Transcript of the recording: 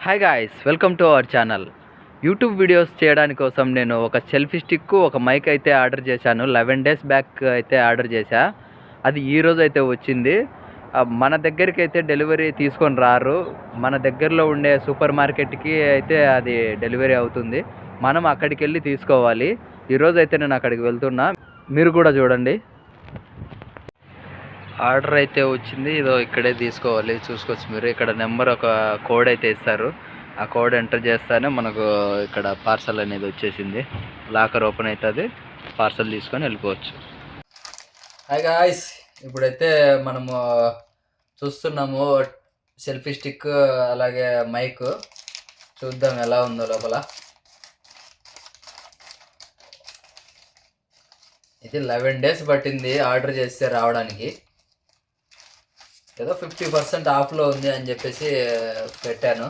Hi guys, welcome to our channel. YouTube videos చేయడానికి కోసం నేను ఒక సెల్ఫీ స్టిక్, ఒక మైక్ అయితే ఆర్డర్ చేశాను. 11 days బ్యాక్ అయితే ఆర్డర్ చేశా. అది ఈరోజు అయితే వచ్చింది. మన దగ్గరికి అయితే డెలివరీ తీసుకొని రారు. మన దగ్గరలో ఉండే సూపర్ మార్కెట్కి అయితే అది డెలివరీ అవుతుంది. మనం అక్కడికి వెళ్ళి తీసుకోవాలి. ఈరోజు అయితే నేను అక్కడికి వెళ్తున్నా, మీరు కూడా చూడండి. ఆర్డర్ అయితే వచ్చింది. ఇదో ఇక్కడే తీసుకోవాలి, చూసుకోవచ్చు మీరు. ఇక్కడ నెంబర్, ఒక కోడ్ అయితే ఇస్తారు. ఆ కోడ్ ఎంటర్ చేస్తానే మనకు ఇక్కడ పార్సల్ అనేది వచ్చేసింది. లాకర్ ఓపెన్ అవుతుంది, పార్సల్ తీసుకొని వెళ్ళిపోవచ్చు. హాయ్ గాయ్స్, ఇప్పుడైతే మనము చూస్తున్నాము సెల్ఫీ స్టిక్ అలాగే మైక్. చూద్దాం ఎలా ఉందో లోపల. ఇది 11 days పట్టింది ఆర్డర్ చేస్తే రావడానికి. ఏదో 50% ఆఫ్లో ఉంది అని చెప్పేసి పెట్టాను.